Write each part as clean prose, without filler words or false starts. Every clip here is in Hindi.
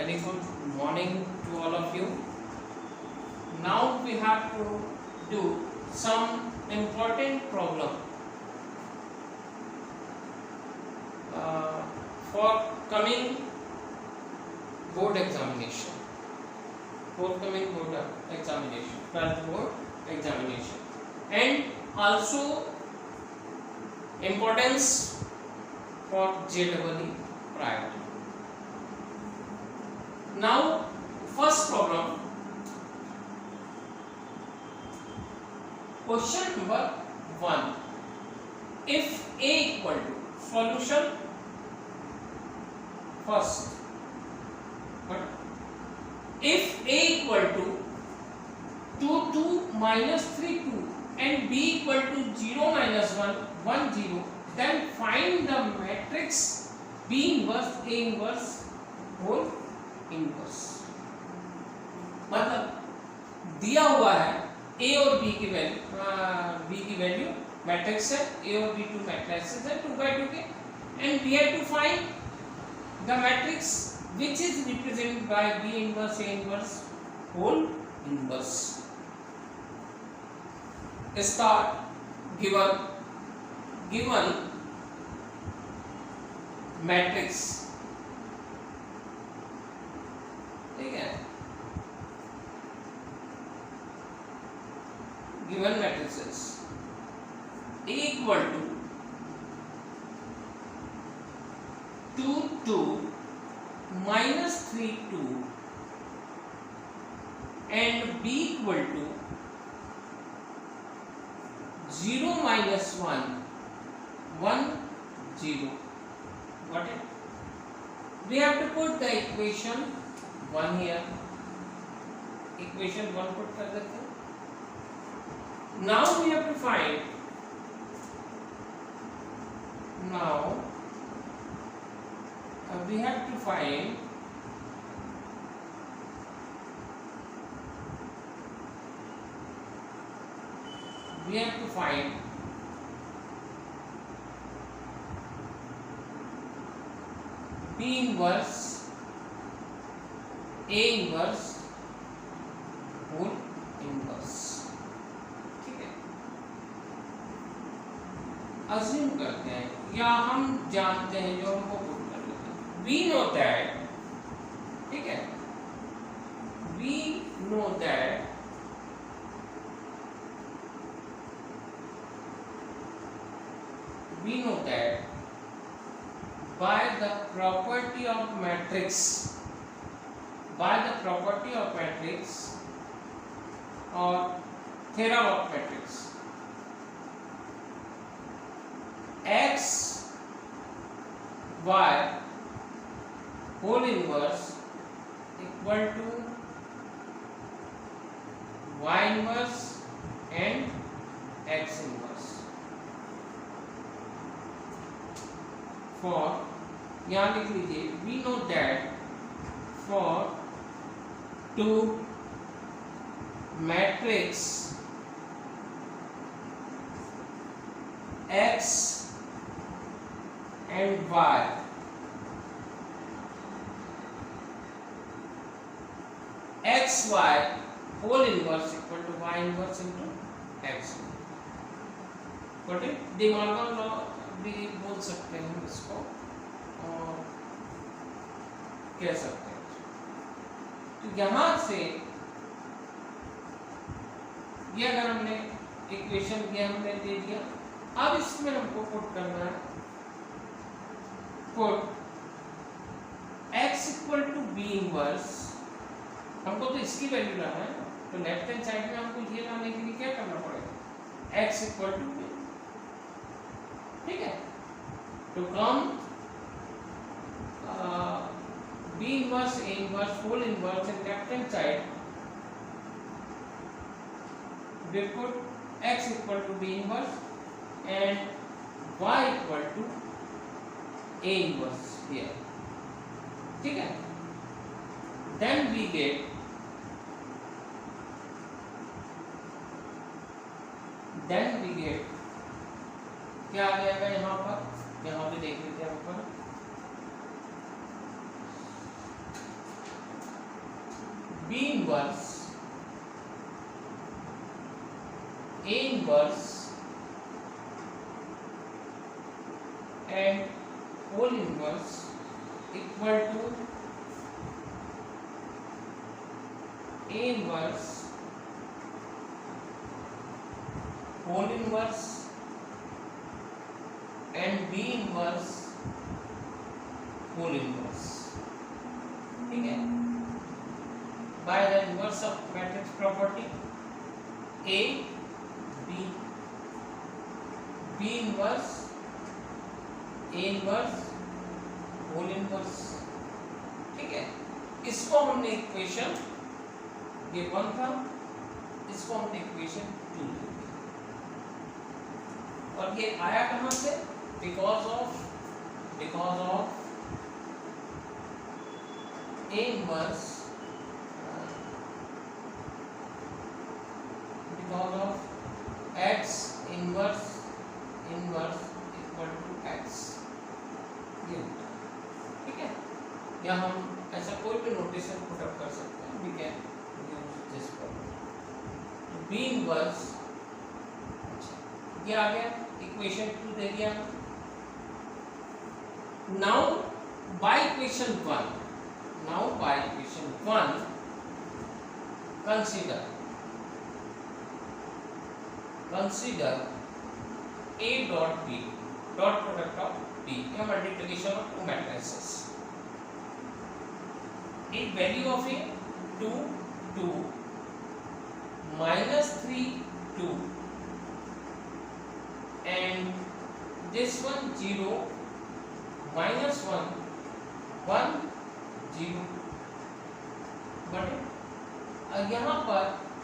very good morning to all of you. Now we have to do some important problem for coming board examination. Forthcoming board examination, 12th board examination, and also importance for JEE priority. Now, first problem, question number 1. If A equal to solution first, but if A equal to 2 2 minus 3 2 and B equal to 0 minus 1 1 0, then find the matrix B inverse A inverse whole inverse. मतलब दिया हुआ है A और B की वैल्यू मैट्रिक्स है, A और B टू मैट्रिसेस है 2 by 2 के, and we have to find the matrix which is represented by B inverse A inverse whole inverse. Start given matrix, ठीक है, given matrices A equal to 2 2 minus 3 2 and B equal to 0 minus 1 1 0. Got it? We have to put the equation 1 here, equation 1 put कर देते हैं. Now we have to find, we have to find B inverse A inverse whole inverse. ठीक है, अज्यूम करते हैं या हम जानते हैं, जो हमको पुट कर लेते हैं. We know that, ठीक है, we know that by the property of matrix, or theorem of matrix, x y whole inverse equal to y inverse and x inverse. For, यहाँ लिख लीजिए, we know that for two matrix x and y, x y whole inverse equal to y inverse into x. Got it? De Morgan law भी बोल सकते हैं इसको, और कह सकते हैं. तो यहां से ये अगर हमने इक्वेशन ये हमने दे दिया, अब इसमें हमको पुट करना है, put x equal to B inverse. हमको तो इसकी वैल्यू लाना है, तो लेफ्ट हैंड साइड में हमको ये लाने के लिए क्या करना पड़ेगा, x इक्वल टू बी. ठीक है, तो कम B inverse A inverse whole inverse in left hand side, we put x equal to B inverse and y equal to A inverse here. ठीक है, then we get क्या आ जाएगा यहाँ पर, यहाँ पे देख लेते हैं ऊपर, B inverse A inverse and whole inverse equal to A inverse whole inverse and B inverse whole inverse. ठीक है, by the inverse of matrix property A B, B inverse A inverse whole inverse. ठीक है, इसको हमने इक्वेशन ये 1 था, इसको हमने इक्वेशन 2 ले लिया। और ये आया कहां से? Because of A inverse, because of X inverse equal to X, ये होता है। ठीक है, या हम ऐसा कोई भी नोटेशन पुटअप कर सकते हैं, we can use this formula. B inverse, ये आ गया, इक्वेशन 2 दे दिया। Now by equation 1, consider A dot B, dot product of B, a multiplication of two matrices. If value of A 2 2 minus 3 2 and this one 0 minus 1 1 0, but यहाँ पर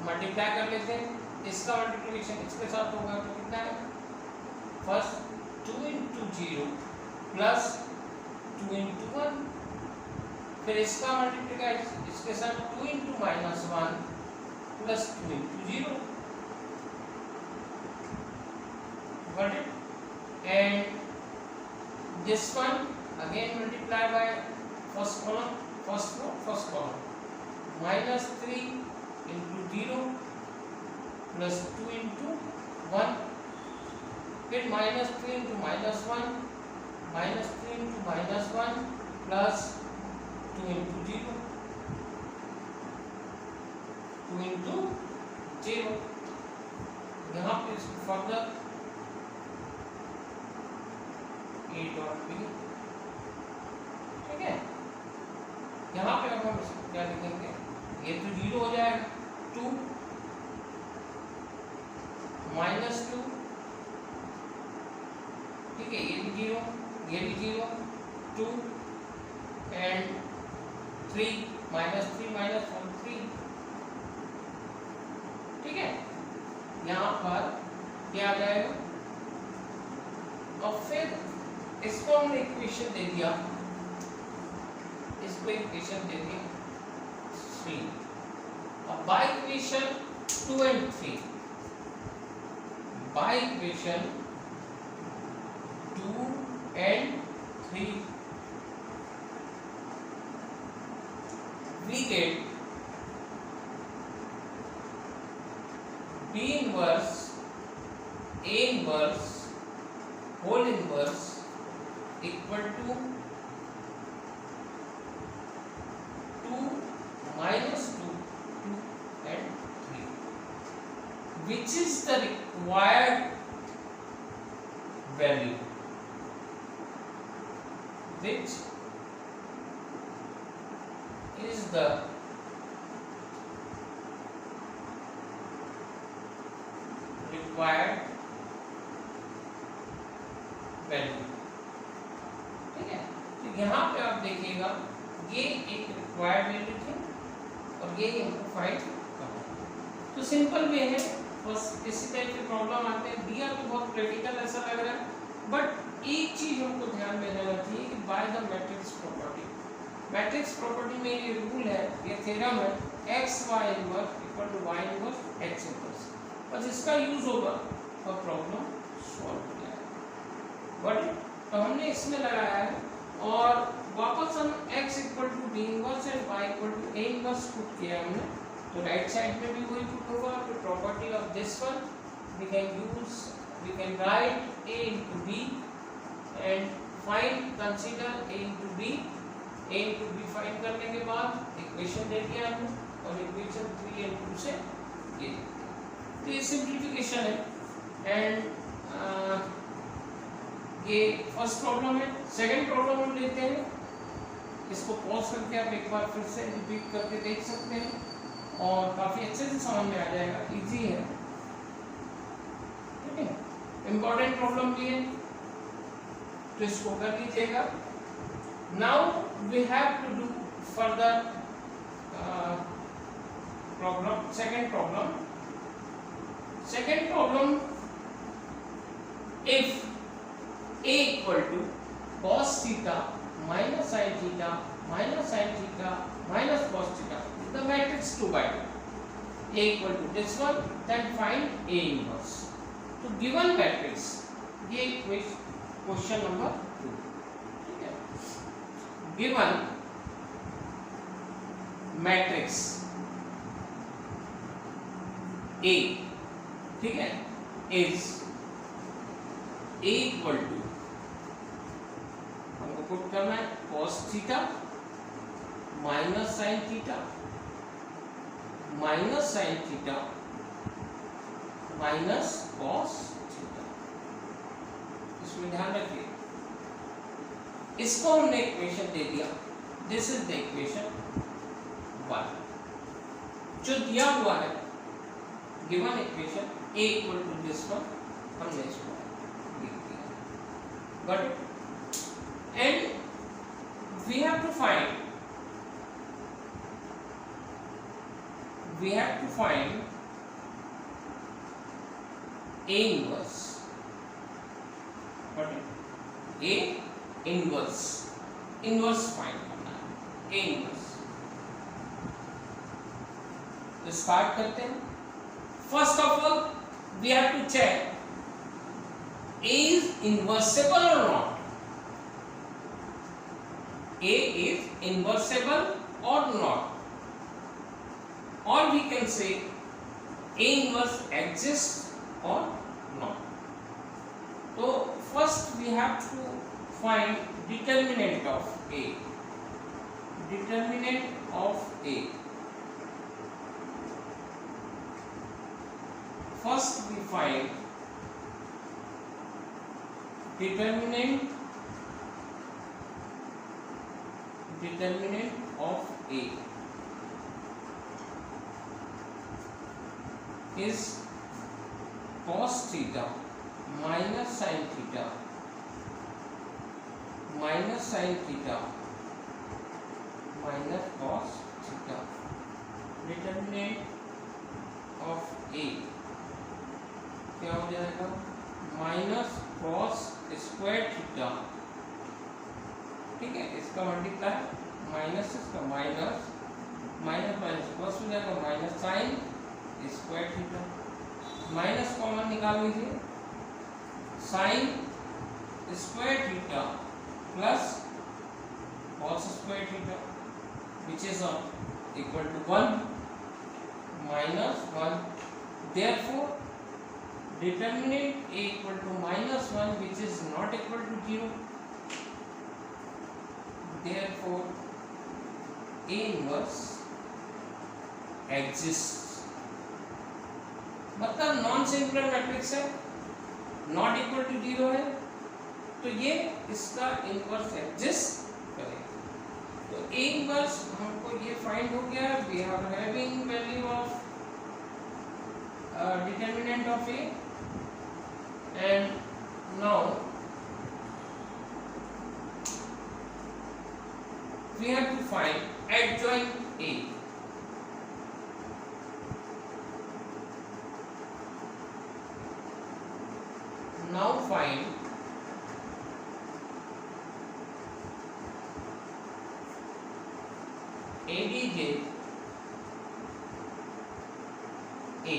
मल्टीप्लाई कर लेते हैं, इसका मल्टीप्लिकेशन इसके साथ होगा तो कितना है? फर्स्ट 2 इंटू 0 प्लस 2 इंटू 1, फिर इसका मल्टीप्लिकेशन इसके साथ 2 into minus 1 plus 2 into 0, got it? And this one again multiply by first column minus 3 into 0 plus 2 into 1, फिर minus 3 into minus 1 minus 3 into minus 1 plus 2 into 0 2 into 0, यहाँ पे फर्दर A dot B। ठीक है, यहाँ पे अब हम क्या लिखेंगे? ये तो 0 हो जाएगा, 2 minus 2, ठीक है, ये भी 0 2 and 3 minus 3 minus 1 3। ठीक है, यहाँ पर क्या आ जाएगा? और फिर इसको हमने इक्वेशन दे दिया, इसको इक्वेशन दे दी 3। अब by equation 2 and 3, by equation 2 and 3 we get B inverse A inverse whole inverse equal to 2 minus 2 and 3, which is the required value, which is the required value। ठीक है, तो यहाँ पे आप देखिएगा ये एक रिक्वायर्ड वैल्यू थी और ये हमको फाइंड करना है। तो सिंपल वे है, बस इसी टाइप के प्रॉब्लम आते हैं। दिया तो बहुत प्रैक्टिकल ऐसा लग रहा है, बट एक चीज हमको ध्यान में देना चाहिए कि by the matrix property, matrix property में ये रूल है, ये थ्योरम है, X Y inverse equal to Y inverse X inverse, बस इसका यूज होगा और प्रॉब्लम सॉल्व हो जाएगा। बट तो हमने इसमें लगाया है और वापस हम x equal to B inverse and y equal to a inverse put किया हमने, तो राइट साइड में भी वही पुट होगा। तो property of this one we can write a into b and find consider a into b find करने के बाद इक्वेशन दे दिया हमने और इक्वेशन 3 and 2 से ये तो ये सिंप्लीफिकेशन है। एंड ये फर्स्ट प्रॉब्लम है। सेकंड प्रॉब्लम हम लेते हैं, इसको पॉज करके आप एक बार फिर से रिपीट करके देख सकते हैं और काफी अच्छे से समझ में आ जाएगा, इजी है, ठीक है। इंपॉर्टेंट प्रॉब्लम भी है तो इसको कर लीजिएगा। Now we have to do further problem, second problem if a equal to cos theta minus sin theta minus cos theta, the matrix 2 by 2, a equal to this one, then find a inverse. तो given matrix, ये क्वेश्चन नंबर 2, ठीक है। given matrix A, ठीक है, is A equal to, हमको पुट करना है cos theta minus sine theta minus cos theta. इसमें ध्यान रखिए, इसको हमने इक्वेशन दे दिया, दिस इज द इक्वेशन 1 जो दिया हुआ है, given equation A equal to this one, हमने इसको लिख दिया। Got it? And we have to find A inverse. Got it? A inverse find करना है, A inverse। तो स्टार्ट करते हैं। First of all, we have to check A is inversible or not. A is inversible or not, or we can say A inverse exists or not. So first we have to find determinant of A. First we find determinant of A is cos theta minus sin theta minus cos theta. Determinant of A क्या हो जाएगा, माइनस cos स्क्वायर थीटा, ठीक है, इसका मल्टीप्लाई माइनस इसका माइनस प्लस हो जाएगा minus sine square theta, minus common निकाल लीजिए, sine square theta plus cos square theta which is equal to 1 minus 1. Therefore determinant A equal to minus 1 which is not equal to 0. Therefore A inverse exists. मतलब नॉन सिंगुलर मैट्रिक्स है, नॉट इक्वल टू 0 है, तो ये इसका इनवर्स एग्जिस्ट करेगा। तो A इनवर्स हमको ये फाइंड हो गया, we are having value of determinant of A, and now we have to find adjoint A. Now find ADJ A.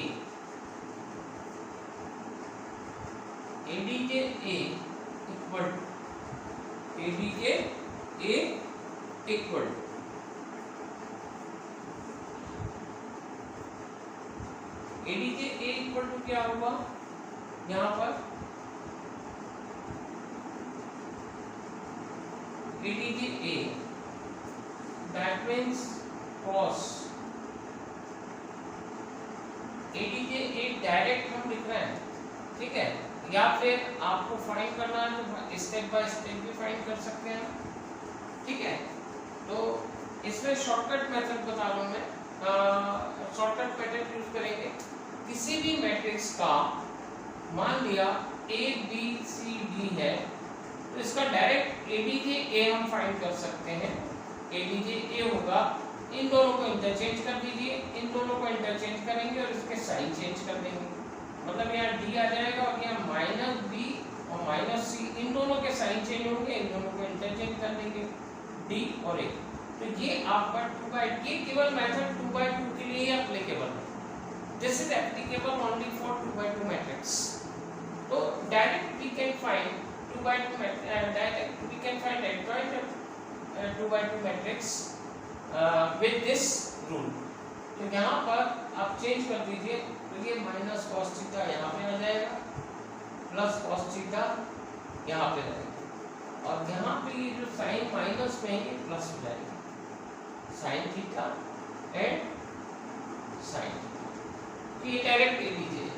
ADJ A equal to ADJ A equal ADJ A equal to क्या होगा यहाँ पर ADJ A that means cause ADJ A direct हम लिख रहे हैं, ठीक है, या फिर आपको फाइंड करना है तो स्टेप बाय स्टेप भी फाइंड कर सकते हैं, ठीक है। तो इसमें शॉर्टकट मेथड बता रहा हूँ मैं, शॉर्टकट मेथड यूज करेंगे। किसी भी मैट्रिक्स का मान लिया ए बी सी डी है तो इसका डायरेक्ट एडीजे ए हम फाइंड कर सकते हैं। एडीजे ए होगा, इन दोनों को इंटरचेंज कर दीजिए, इन दोनों को इंटरचेंज करेंगे और इसके साइन चेंज कर देंगे, मतलब यहाँ डी आ जाएगा और यहाँ माइनस बी और माइनस सी, इन दोनों के साइन चेंज होंगे, इन दोनों को इंटरचेंज कर देंगे डी और ए। तो ये आपका 2/2 ये केवल मेथड 2/2 के लिए ही एप्लीकेबल है, this is applicable only for 2/2 matrix. तो direct we can find 2/2 direct we can find adjoint 2/2 matrix with this rule. तो यहाँ पर आप चेंज कर दीजिए, तो ये माइनस कॉस थीटा यहाँ पे आ जाएगा, प्लस कॉस थीटा यहाँ पे रहेगा, और यहाँ पे ये जो साइन माइनस में है ये प्लस हो जाएगा, sine theta and sine theta. तो ये डायरेक्ट ले लीजिए,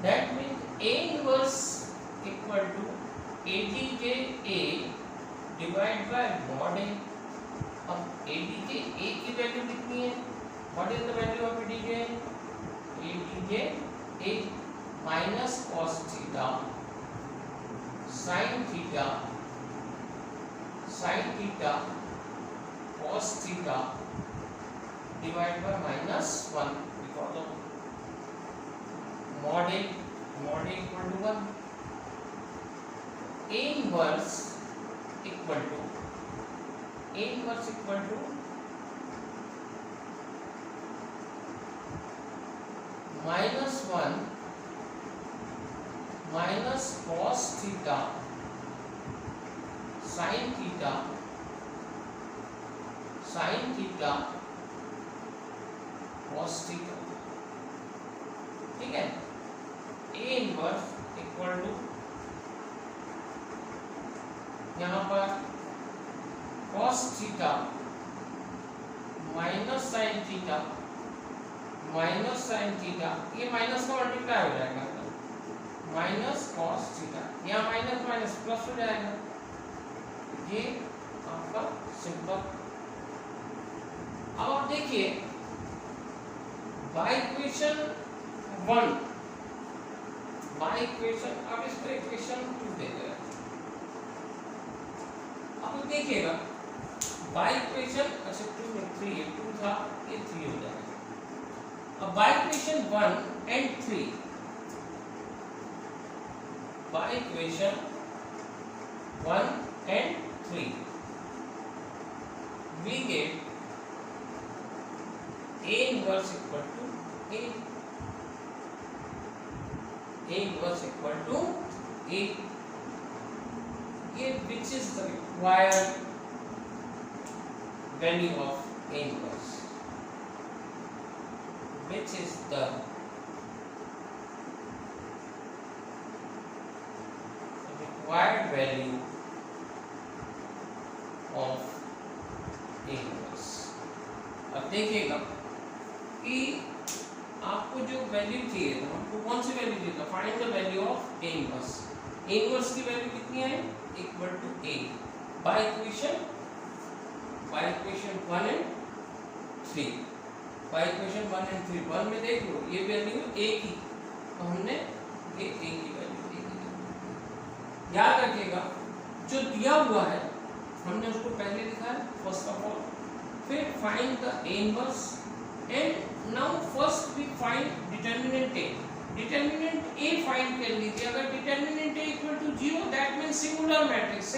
that means A inverse equal to ADJ A divide by mod A. अब एडीजे ए की वैल्यू कितनी है, what is the value of ADJ? ADJ A minus cos theta sine theta cos theta divide by -1 because of mod A equal to 1। A inverse equal to -1 minus cos theta sine theta cos theta, ठीक है। ए इनवर्स इक्वल टू यहाँ पर cos theta minus sine theta, ये माइनस का मल्टीप्लाई हो जाएगा, माइनस cos थीटा, यहाँ माइनस माइनस प्लस हो जाएगा, ये आपका सिंपल। अब आप देखिए बाय इक्वेशन 1, बाय इक्वेशन, अब इसको इक्वेशन 2 दे दे, अब देखिएगा बाय इक्वेशन, अच्छा 2 में 3 है, 2 था ये 3 हो जाएगा। अब bye equation 1 and 3, by equation 1 and 3 we get A inverse equal to A inverse equal to A, which is the required value of A inverse, which is the required value of A inverse। अब देखिएगा कि आपको जो वैल्यू चाहिए था, आपको कौन सी वैल्यू चाहिए था, find the value of A inverse। A inverse की वैल्यू कितनी है, equal to A by equation 1 and 3, by equation 1 and 3। 1 में देख लो ये वैल्यू A की, तो हमने ये A की वैल्यू दे दी। याद रखिएगा जो दिया हुआ है हमने उसको पहले लिखा है फर्स्ट ऑफ ऑल, फिर find the A inverse and now first we find determinant A। Determinant A find कर लीजिए, अगर determinant A equal to 0 that means singular matrix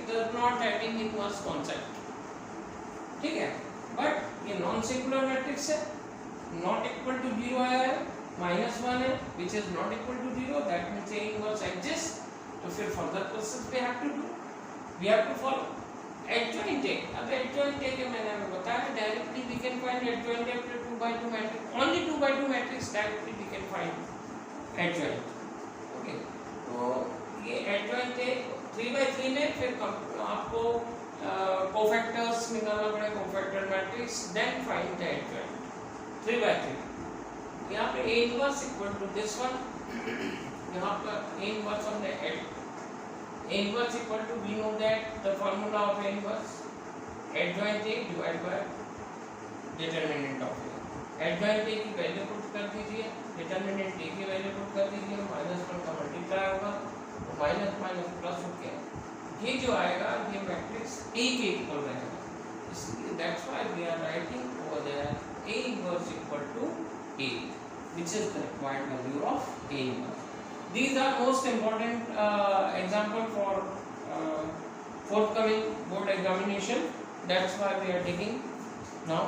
does not having inverse concept, ठीक है। बट ये नॉन सिंगुलर मैट्रिक्स है, नॉट इक्वल टू 0 आया है, -1 है which is not equal to 0 that means A inverse exist. तो फिर further process we have to do, we have to follow. adjoint है, अब adjoint है कि मैंने आपको बताया directly we can find adjoint after 2 by 2 matrix, only 2 by 2 matrix directly we can find adjoint. Okay, तो ये adjoint है 3 by 3 में, फिर आपको कोफैक्टर्स निकालना पड़ेगा, cofactor matrix, then find the adjoint 3 by 3. यहाँ पे A inverse equal to this one, यहाँ पर A inverse on the A inverse equal to, we know that the formula of A inverse, adjoint A divided by determinant of A. adjoint A की वैल्यू पुट कर दीजिए, determinant A की वैल्यू पुट कर दीजिए, -1 का मल्टीप्लाई होगा, तो माइनस माइनस प्लस हो गया, ये जो आएगा ये मैट्रिक्स A के इक्वल रहेगा, इसलिए that's why we are writing over there A inverse equal to A, which is the required value of A inverse. These are most important example for forthcoming board examination. That's why we are taking now.